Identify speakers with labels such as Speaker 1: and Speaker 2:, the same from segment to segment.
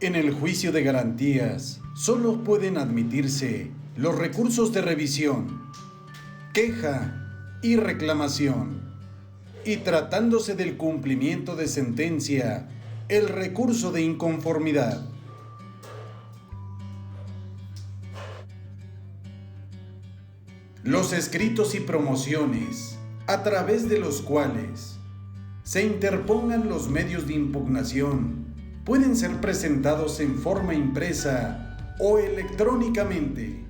Speaker 1: En el juicio de garantías, solo pueden admitirse los recursos de revisión, queja y reclamación. Y tratándose del cumplimiento de sentencia, el recurso de inconformidad. Los escritos y promociones, a través de los cuales se interpongan los medios de impugnación, pueden ser presentados en forma impresa o electrónicamente.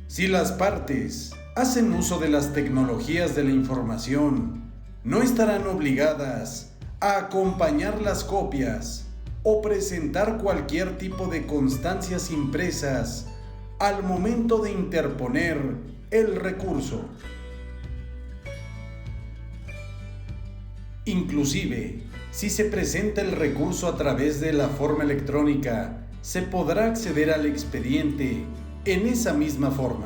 Speaker 1: Si las partes hacen uso de las tecnologías de la información, no estarán obligadas a acompañar las copias o presentar cualquier tipo de constancias impresas al momento de interponer el recurso. Inclusive, si se presenta el recurso a través de la forma electrónica, se podrá acceder al expediente en esa misma forma.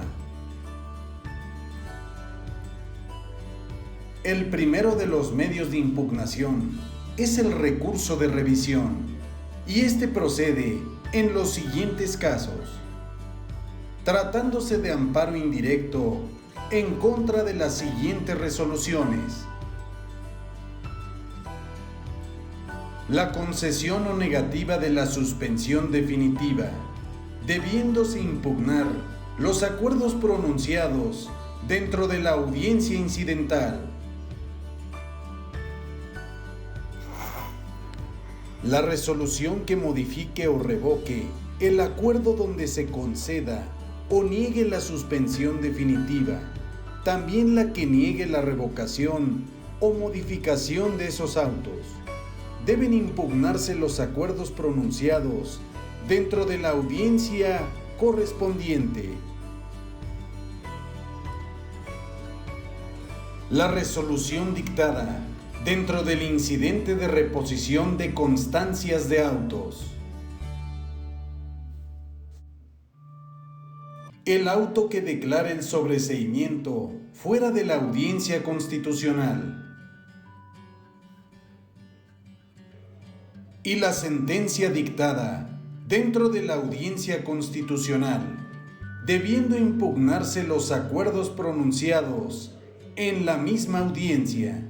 Speaker 1: El primero de los medios de impugnación es el recurso de revisión, y este procede en los siguientes casos. Tratándose de amparo indirecto en contra de las siguientes resoluciones: la concesión o negativa de la suspensión definitiva, debiéndose impugnar los acuerdos pronunciados dentro de la audiencia incidental. La resolución que modifique o revoque el acuerdo donde se conceda o niegue la suspensión definitiva, también la que niegue la revocación o modificación de esos autos. Deben impugnarse los acuerdos pronunciados dentro de la audiencia correspondiente. La resolución dictada dentro del incidente de reposición de constancias de autos. El auto que declare el sobreseimiento fuera de la audiencia constitucional. Y la sentencia dictada dentro de la audiencia constitucional, debiendo impugnarse los acuerdos pronunciados en la misma audiencia.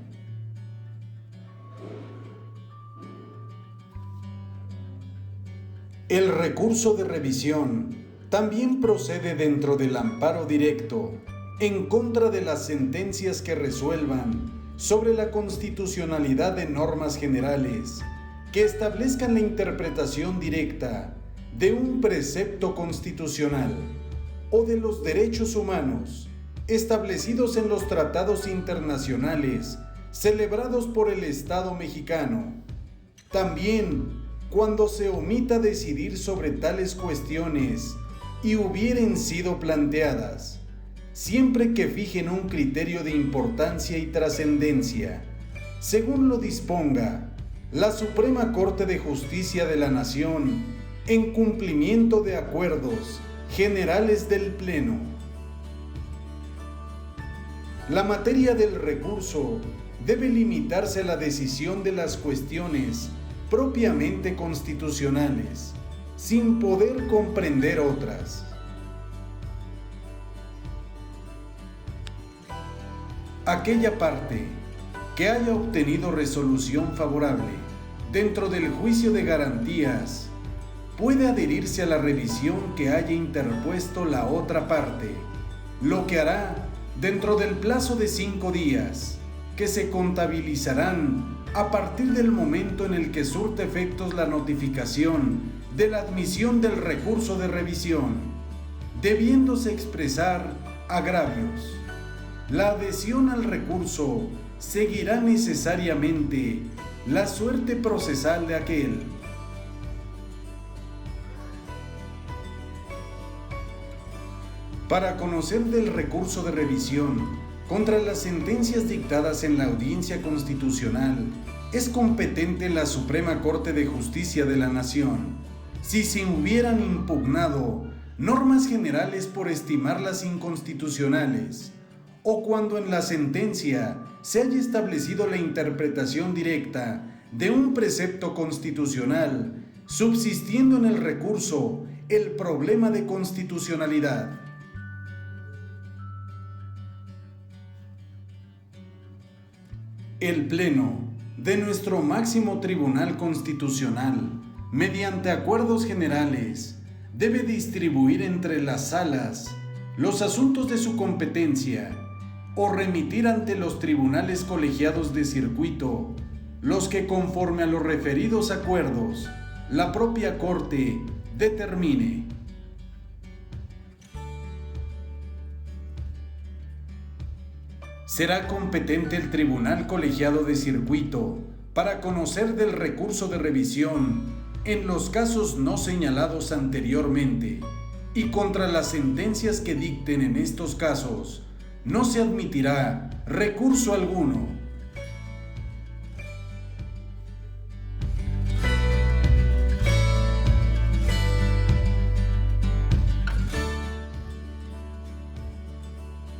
Speaker 1: El recurso de revisión también procede dentro del amparo directo en contra de las sentencias que resuelvan sobre la constitucionalidad de normas generales que establezcan la interpretación directa de un precepto constitucional o de los derechos humanos establecidos en los tratados internacionales celebrados por el Estado mexicano. También cuando se omita decidir sobre tales cuestiones y hubieren sido planteadas, siempre que fijen un criterio de importancia y trascendencia, según lo disponga la Suprema Corte de Justicia de la Nación, en cumplimiento de acuerdos generales del Pleno. La materia del recurso debe limitarse a la decisión de las cuestiones propiamente constitucionales, sin poder comprender otras. Aquella parte que haya obtenido resolución favorable dentro del juicio de garantías puede adherirse a la revisión que haya interpuesto la otra parte, lo que hará dentro del plazo de 5 días, que se contabilizarán a partir del momento en el que surte efectos la notificación de la admisión del recurso de revisión, debiéndose expresar agravios. La adhesión al recurso seguirá necesariamente la suerte procesal de aquel. Para conocer del recurso de revisión contra las sentencias dictadas en la Audiencia Constitucional, es competente la Suprema Corte de Justicia de la Nación, si se hubieran impugnado normas generales por estimarlas inconstitucionales, o cuando en la sentencia se haya establecido la interpretación directa de un precepto constitucional, subsistiendo en el recurso el problema de constitucionalidad. El Pleno de nuestro máximo Tribunal Constitucional, mediante acuerdos generales, debe distribuir entre las salas los asuntos de su competencia o remitir ante los tribunales colegiados de circuito los que, conforme a los referidos acuerdos, la propia Corte determine. Será competente el Tribunal Colegiado de Circuito para conocer del recurso de revisión en los casos no señalados anteriormente, y contra las sentencias que dicten en estos casos no se admitirá recurso alguno.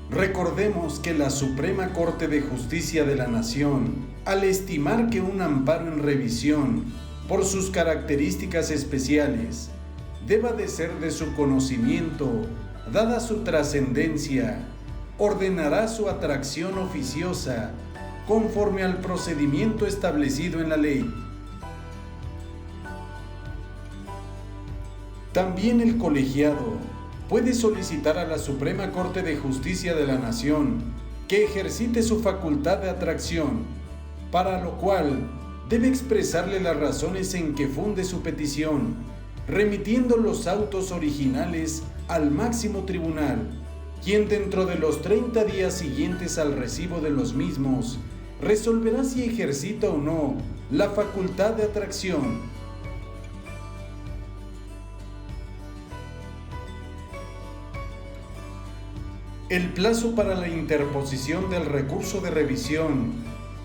Speaker 1: Recordemos que la Suprema Corte de Justicia de la Nación, al estimar que un amparo en revisión, por sus características especiales, deba de ser de su conocimiento, dada su trascendencia, ordenará su atracción oficiosa conforme al procedimiento establecido en la ley. También el colegiado puede solicitar a la Suprema Corte de Justicia de la Nación que ejercite su facultad de atracción, para lo cual debe expresarle las razones en que funde su petición, remitiendo los autos originales al máximo tribunal, quien dentro de los 30 días siguientes al recibo de los mismos resolverá si ejercita o no la facultad de atracción. El plazo para la interposición del recurso de revisión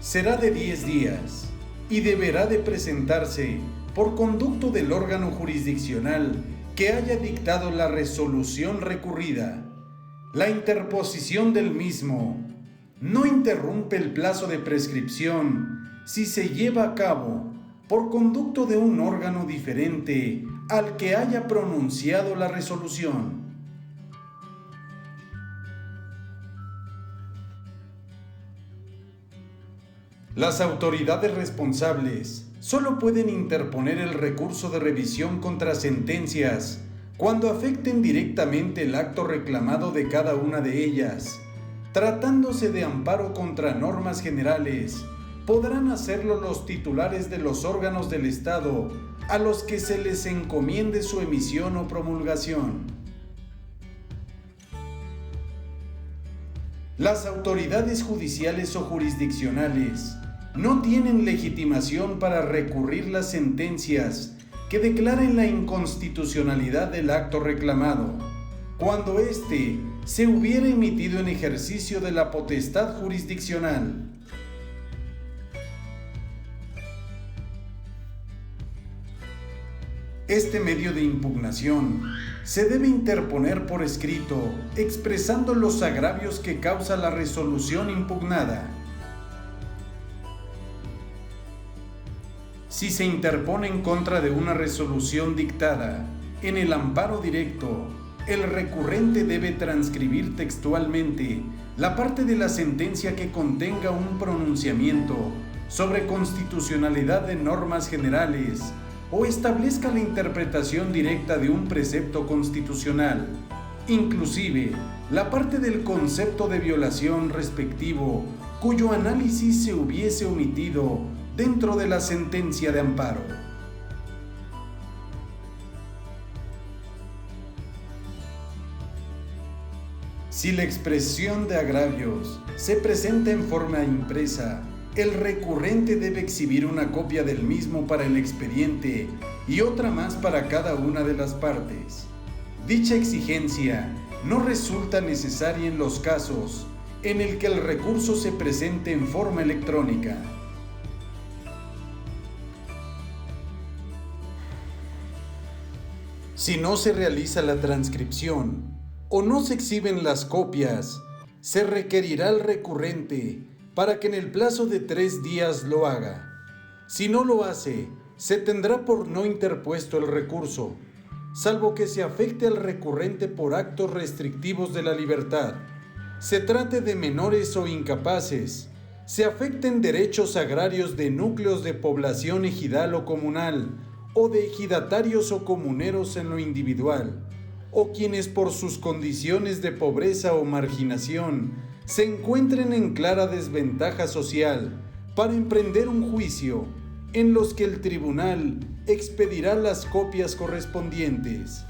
Speaker 1: será de 10 días y deberá de presentarse por conducto del órgano jurisdiccional que haya dictado la resolución recurrida. La interposición del mismo no interrumpe el plazo de prescripción si se lleva a cabo por conducto de un órgano diferente al que haya pronunciado la resolución. Las autoridades responsables solo pueden interponer el recurso de revisión contra sentencias cuando afecten directamente el acto reclamado de cada una de ellas. Tratándose de amparo contra normas generales, podrán hacerlo los titulares de los órganos del Estado a los que se les encomiende su emisión o promulgación. Las autoridades judiciales o jurisdiccionales no tienen legitimación para recurrir las sentencias que declaren la inconstitucionalidad del acto reclamado, cuando éste se hubiera emitido en ejercicio de la potestad jurisdiccional. Este medio de impugnación se debe interponer por escrito, expresando los agravios que causa la resolución impugnada. Si se interpone en contra de una resolución dictada en el amparo directo, el recurrente debe transcribir textualmente la parte de la sentencia que contenga un pronunciamiento sobre constitucionalidad de normas generales o establezca la interpretación directa de un precepto constitucional, inclusive la parte del concepto de violación respectivo cuyo análisis se hubiese omitido dentro de la sentencia de amparo. Si la expresión de agravios se presenta en forma impresa, el recurrente debe exhibir una copia del mismo para el expediente y otra más para cada una de las partes. Dicha exigencia no resulta necesaria en los casos en el que el recurso se presente en forma electrónica. Si no se realiza la transcripción o no se exhiben las copias, se requerirá al recurrente para que en el plazo de 3 días lo haga. Si no lo hace, se tendrá por no interpuesto el recurso, salvo que se afecte al recurrente por actos restrictivos de la libertad, se trate de menores o incapaces, se afecten derechos agrarios de núcleos de población ejidal o comunal, o de ejidatarios o comuneros en lo individual, o quienes por sus condiciones de pobreza o marginación se encuentren en clara desventaja social para emprender un juicio en los que el tribunal expedirá las copias correspondientes.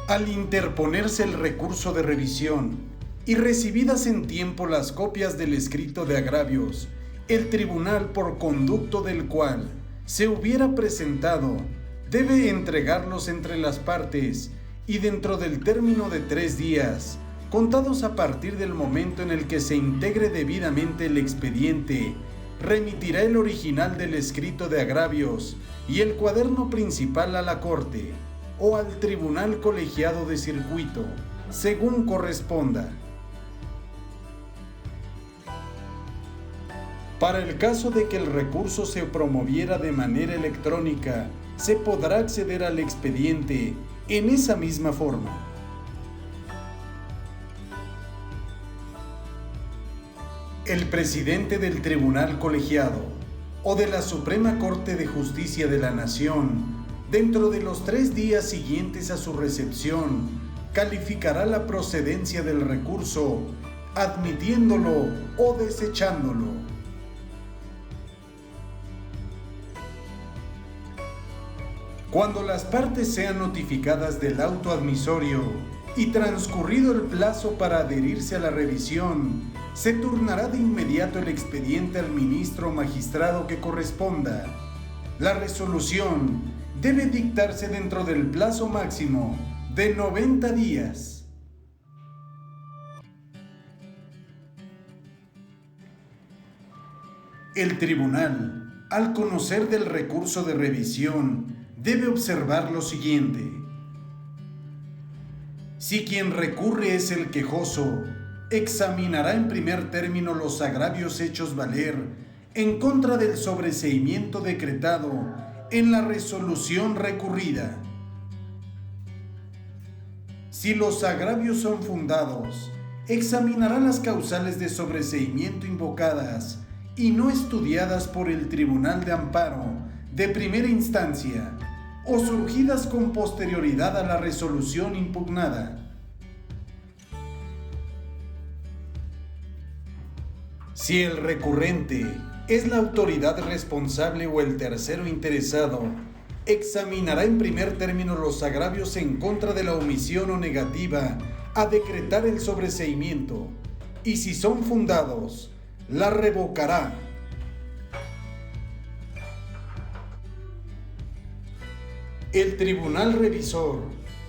Speaker 1: Al interponerse el recurso de revisión y recibidas en tiempo las copias del escrito de agravios, el tribunal, por conducto del cual se hubiera presentado, debe entregarlos entre las partes y dentro del término de 3 días, contados a partir del momento en el que se integre debidamente el expediente, remitirá el original del escrito de agravios y el cuaderno principal a la Corte o al Tribunal Colegiado de Circuito, según corresponda. Para el caso de que el recurso se promoviera de manera electrónica, se podrá acceder al expediente en esa misma forma. El presidente del Tribunal Colegiado o de la Suprema Corte de Justicia de la Nación, dentro de los 3 días siguientes a su recepción, calificará la procedencia del recurso, admitiéndolo o desechándolo. Cuando las partes sean notificadas del auto admisorio y transcurrido el plazo para adherirse a la revisión, se turnará de inmediato el expediente al ministro o magistrado que corresponda. La resolución debe dictarse dentro del plazo máximo de 90 días. El tribunal, al conocer del recurso de revisión, debe observar lo siguiente. Si quien recurre es el quejoso, examinará en primer término los agravios hechos valer en contra del sobreseimiento decretado en la resolución recurrida. Si los agravios son fundados, examinará las causales de sobreseimiento invocadas y no estudiadas por el Tribunal de Amparo de primera instancia o surgidas con posterioridad a la resolución impugnada. Si el recurrente es la autoridad responsable o el tercero interesado, examinará en primer término los agravios en contra de la omisión o negativa a decretar el sobreseimiento, y si son fundados, la revocará. El tribunal revisor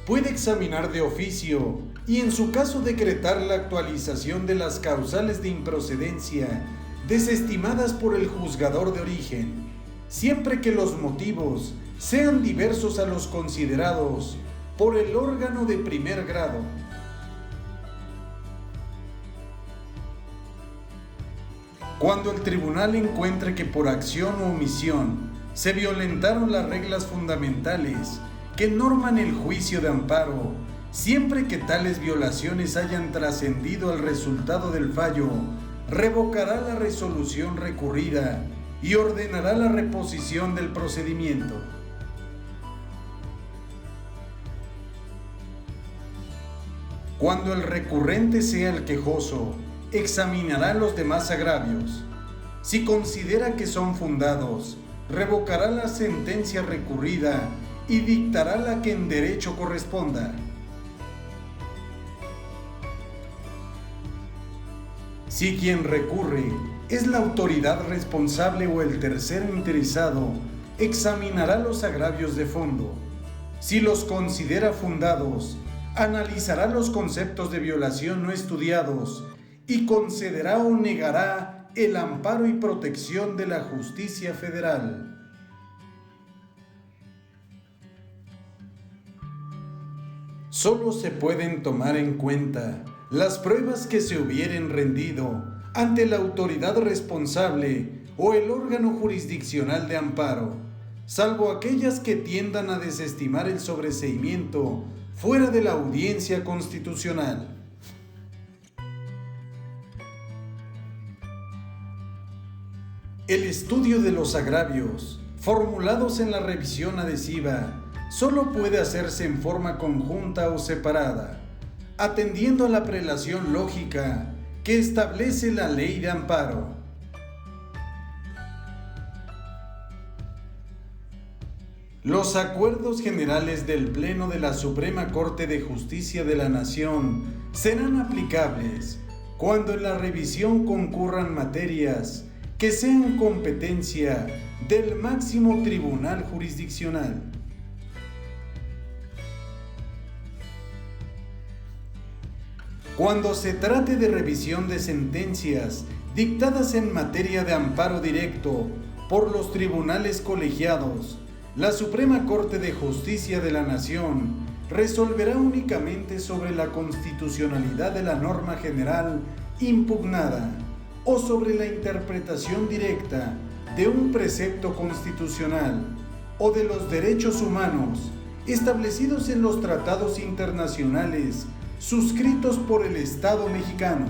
Speaker 1: puede examinar de oficio y en su caso decretar la actualización de las causales de improcedencia desestimadas por el juzgador de origen, siempre que los motivos sean diversos a los considerados por el órgano de primer grado. Cuando el tribunal encuentre que por acción o omisión se violentaron las reglas fundamentales que norman el juicio de amparo, siempre que tales violaciones hayan trascendido al resultado del fallo, revocará la resolución recurrida y ordenará la reposición del procedimiento. Cuando el recurrente sea el quejoso, examinará los demás agravios. Si considera que son fundados, revocará la sentencia recurrida y dictará la que en derecho corresponda. Si quien recurre es la autoridad responsable o el tercero interesado, examinará los agravios de fondo. Si los considera fundados, analizará los conceptos de violación no estudiados y concederá o negará el amparo y protección de la justicia federal. Solo se pueden tomar en cuenta las pruebas que se hubieren rendido ante la autoridad responsable o el órgano jurisdiccional de amparo, salvo aquellas que tiendan a desestimar el sobreseimiento fuera de la audiencia constitucional. El estudio de los agravios formulados en la revisión adhesiva solo puede hacerse en forma conjunta o separada, atendiendo a la prelación lógica que establece la ley de amparo. Los acuerdos generales del Pleno de la Suprema Corte de Justicia de la Nación serán aplicables cuando en la revisión concurran materias que sean competencia del máximo tribunal jurisdiccional. Cuando se trate de revisión de sentencias dictadas en materia de amparo directo por los tribunales colegiados, la Suprema Corte de Justicia de la Nación resolverá únicamente sobre la constitucionalidad de la norma general impugnada o sobre la interpretación directa de un precepto constitucional o de los derechos humanos establecidos en los tratados internacionales suscritos por el Estado mexicano.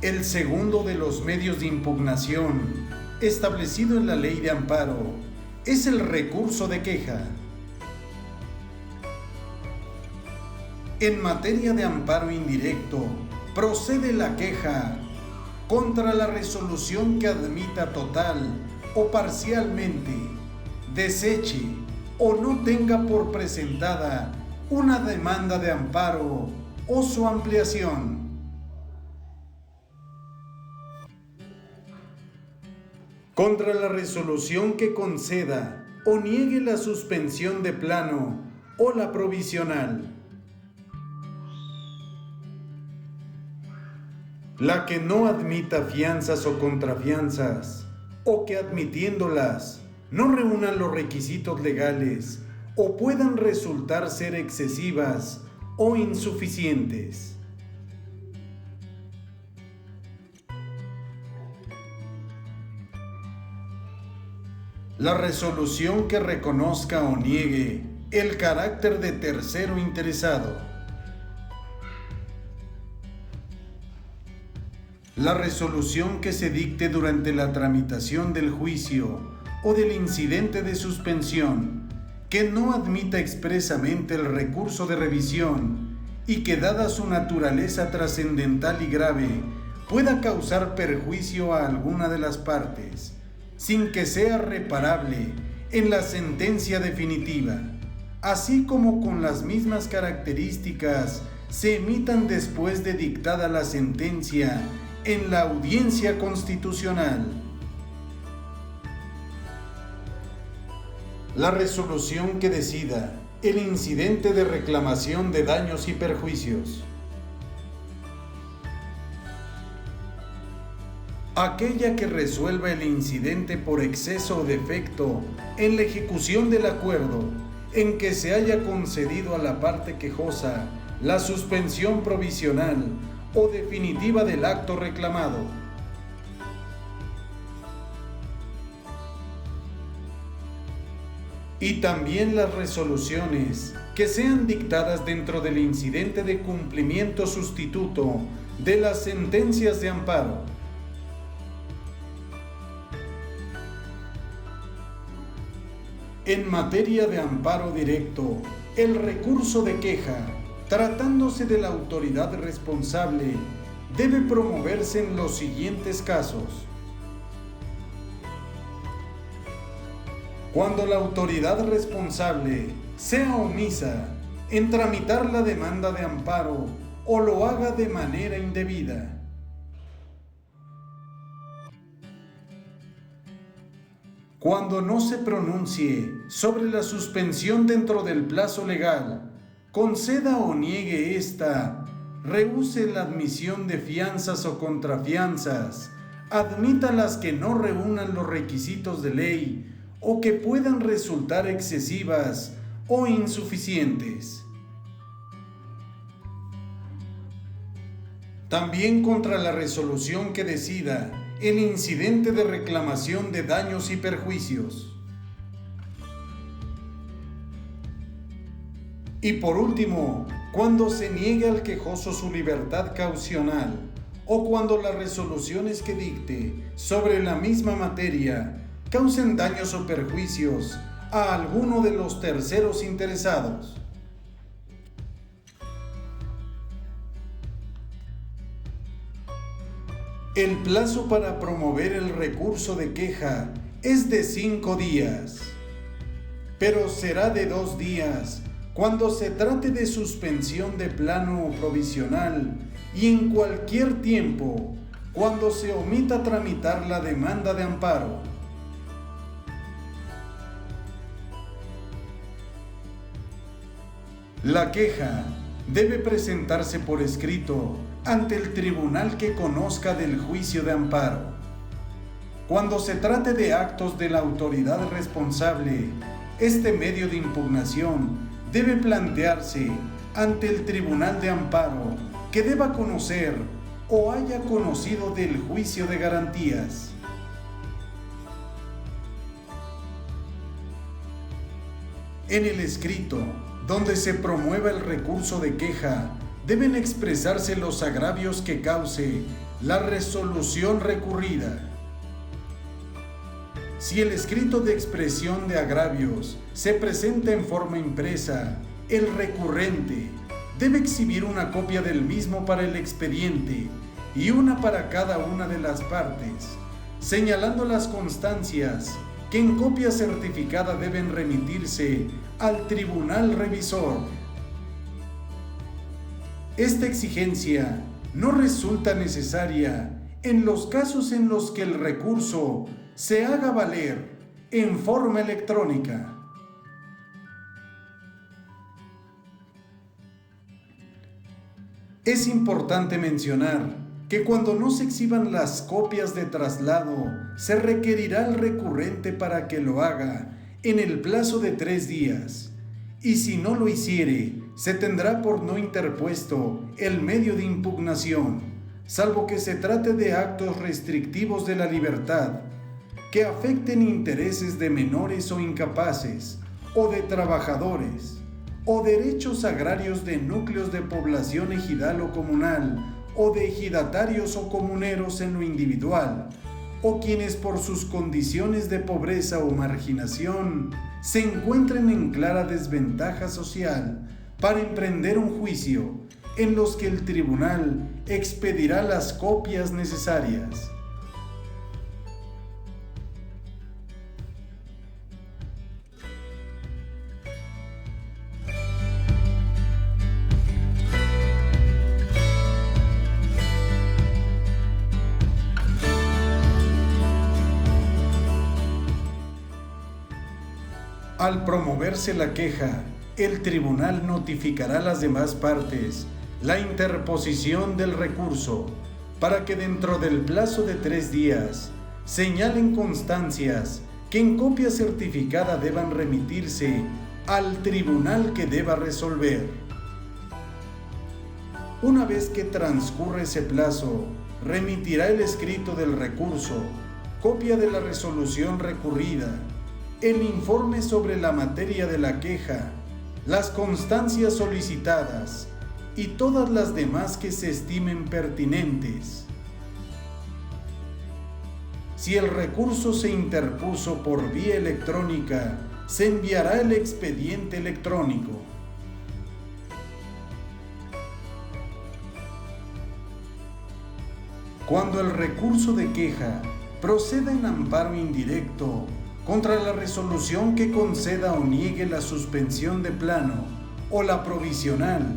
Speaker 1: El segundo de los medios de impugnación, establecido en la Ley de Amparo, es el recurso de queja. En materia de amparo indirecto, procede la queja contra la resolución que admita total o parcialmente, deseche o no tenga por presentada una demanda de amparo o su ampliación. Contra la resolución que conceda o niegue la suspensión de plano o la provisional. La que no admita fianzas o contrafianzas, o que admitiéndolas no reúnan los requisitos legales o puedan resultar ser excesivas o insuficientes. La resolución que reconozca o niegue el carácter de tercero interesado. La resolución que se dicte durante la tramitación del juicio o del incidente de suspensión, que no admita expresamente el recurso de revisión y que, dada su naturaleza trascendental y grave, pueda causar perjuicio a alguna de las partes, sin que sea reparable en la sentencia definitiva, así como con las mismas características se emitan después de dictada la sentencia en la audiencia constitucional. La resolución que decida el incidente de reclamación de daños y perjuicios. Aquella que resuelva el incidente por exceso o defecto en la ejecución del acuerdo en que se haya concedido a la parte quejosa la suspensión provisional o definitiva del acto reclamado. Y también las resoluciones que sean dictadas dentro del incidente de cumplimiento sustituto de las sentencias de amparo. En materia de amparo directo, el recurso de queja, tratándose de la autoridad responsable, debe promoverse en los siguientes casos. Cuando la autoridad responsable sea omisa en tramitar la demanda de amparo o lo haga de manera indebida. Cuando no se pronuncie sobre la suspensión dentro del plazo legal, conceda o niegue esta, rehúse la admisión de fianzas o contrafianzas, admita las que no reúnan los requisitos de ley o que puedan resultar excesivas o insuficientes. También contra la resolución que decida el incidente de reclamación de daños y perjuicios. Y por último, cuando se niegue al quejoso su libertad caucional o cuando las resoluciones que dicte sobre la misma materia causen daños o perjuicios a alguno de los terceros interesados. El plazo para promover el recurso de queja es de 5 días, pero será de 2 días cuando se trate de suspensión de plano o provisional y en cualquier tiempo cuando se omita tramitar la demanda de amparo. La queja debe presentarse por escrito ante el tribunal que conozca del juicio de amparo. Cuando se trate de actos de la autoridad responsable, este medio de impugnación debe plantearse ante el tribunal de amparo que deba conocer o haya conocido del juicio de garantías. En el escrito, donde se promueva el recurso de queja, deben expresarse los agravios que cause la resolución recurrida. Si el escrito de expresión de agravios se presenta en forma impresa, el recurrente debe exhibir una copia del mismo para el expediente y una para cada una de las partes, señalando las constancias que en copia certificada deben remitirse al tribunal revisor. Esta exigencia no resulta necesaria en los casos en los que el recurso se haga valer en forma electrónica. Es importante mencionar que cuando no se exhiban las copias de traslado, se requerirá al recurrente para que lo haga en el plazo de 3 días, y si no lo hiciere, se tendrá por no interpuesto el medio de impugnación, salvo que se trate de actos restrictivos de la libertad, que afecten intereses de menores o incapaces, o de trabajadores, o derechos agrarios de núcleos de población ejidal o comunal, o de ejidatarios o comuneros en lo individual, o quienes por sus condiciones de pobreza o marginación se encuentren en clara desventaja social para emprender un juicio en los que el tribunal expedirá las copias necesarias. Al promoverse la queja, el tribunal notificará a las demás partes la interposición del recurso para que dentro del plazo de 3 días señalen constancias que en copia certificada deban remitirse al tribunal que deba resolver. Una vez que transcurre ese plazo, remitirá el escrito del recurso, copia de la resolución recurrida, el informe sobre la materia de la queja, las constancias solicitadas y todas las demás que se estimen pertinentes. Si el recurso se interpuso por vía electrónica, se enviará el expediente electrónico. Cuando el recurso de queja proceda en amparo indirecto contra la resolución que conceda o niegue la suspensión de plano o la provisional,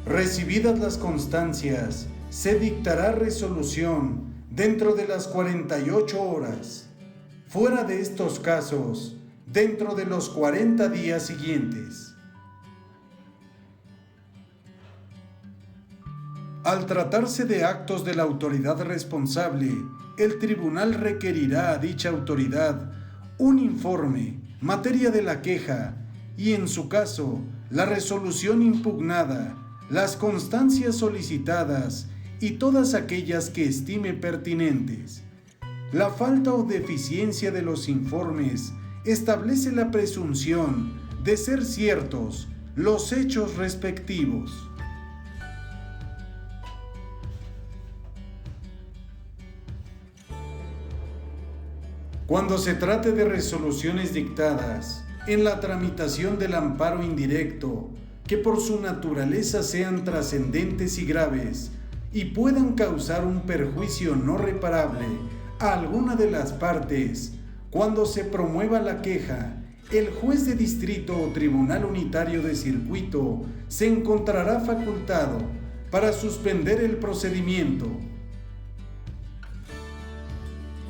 Speaker 1: recibidas las constancias, se dictará resolución dentro de las 48 horas. fuera de estos casos, dentro de los 40 días siguientes. Al tratarse de actos de la autoridad responsable, el tribunal requerirá a dicha autoridad un informe, materia de la queja, y en su caso, la resolución impugnada, las constancias solicitadas y todas aquellas que estime pertinentes. La falta o deficiencia de los informes establece la presunción de ser ciertos los hechos respectivos. Cuando se trate de resoluciones dictadas en la tramitación del amparo indirecto, que por su naturaleza sean trascendentes y graves y puedan causar un perjuicio no reparable a alguna de las partes, cuando se promueva la queja, el juez de distrito o tribunal unitario de circuito se encontrará facultado para suspender el procedimiento,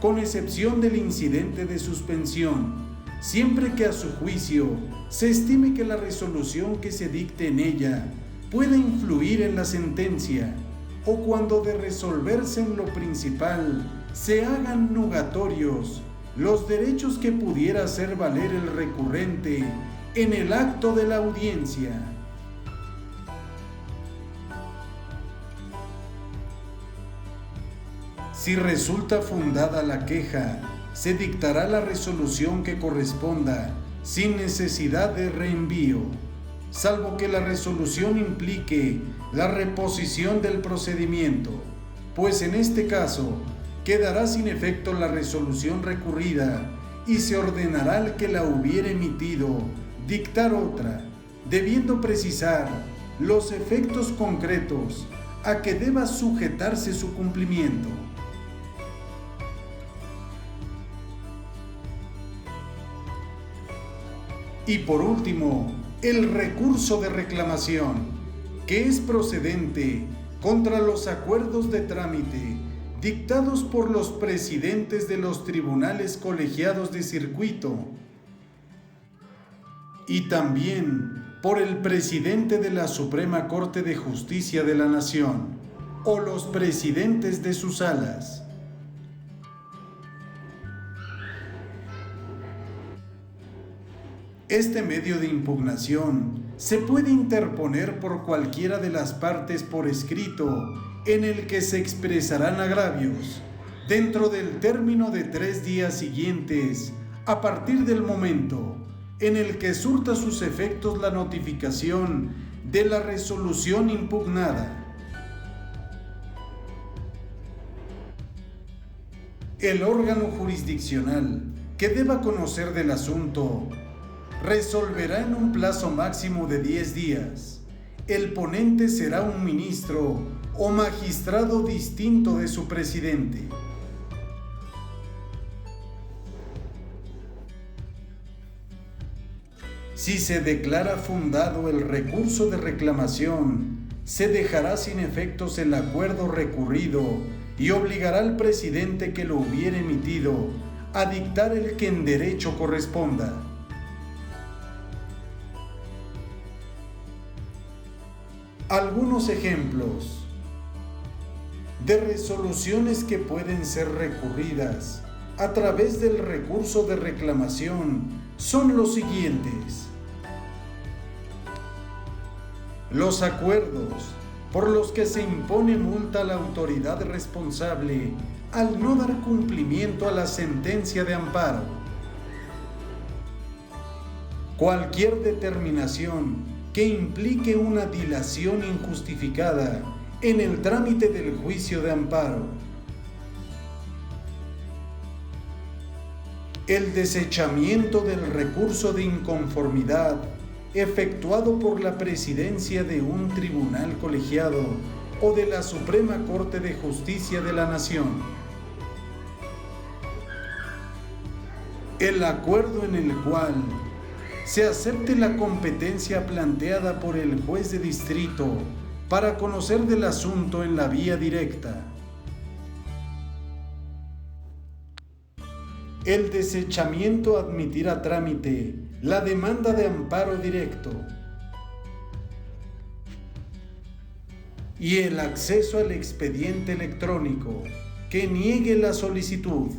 Speaker 1: con excepción del incidente de suspensión, siempre que a su juicio se estime que la resolución que se dicte en ella pueda influir en la sentencia, o cuando de resolverse en lo principal se hagan nugatorios los derechos que pudiera hacer valer el recurrente en el acto de la audiencia. Si resulta fundada la queja, se dictará la resolución que corresponda sin necesidad de reenvío, salvo que la resolución implique la reposición del procedimiento, pues en este caso quedará sin efecto la resolución recurrida y se ordenará al que la hubiere emitido dictar otra, debiendo precisar los efectos concretos a que deba sujetarse su cumplimiento. Y por último, el recurso de reclamación, que es procedente contra los acuerdos de trámite dictados por los presidentes de los tribunales colegiados de circuito y también por el presidente de la Suprema Corte de Justicia de la Nación o los presidentes de sus salas. Este medio de impugnación se puede interponer por cualquiera de las partes por escrito en el que se expresarán agravios, dentro del término de 3 días siguientes, a partir del momento en el que surta sus efectos la notificación de la resolución impugnada. El órgano jurisdiccional que deba conocer del asunto resolverá en un plazo máximo de 10 días. El ponente será un ministro o magistrado distinto de su presidente. Si se declara fundado el recurso de reclamación, se dejará sin efectos el acuerdo recurrido y obligará al presidente que lo hubiere emitido a dictar el que en derecho corresponda. Algunos ejemplos de resoluciones que pueden ser recurridas a través del recurso de reclamación son los siguientes: los acuerdos por los que se impone multa a la autoridad responsable al no dar cumplimiento a la sentencia de amparo, cualquier determinación que implique una dilación injustificada en el trámite del juicio de amparo, el desechamiento del recurso de inconformidad efectuado por la presidencia de un tribunal colegiado o de la Suprema Corte de Justicia de la Nación, el acuerdo en el cual se acepte la competencia planteada por el juez de distrito para conocer del asunto en la vía directa, El desechamiento a admitir a trámite la demanda de amparo directo y el acceso al expediente electrónico que niegue la solicitud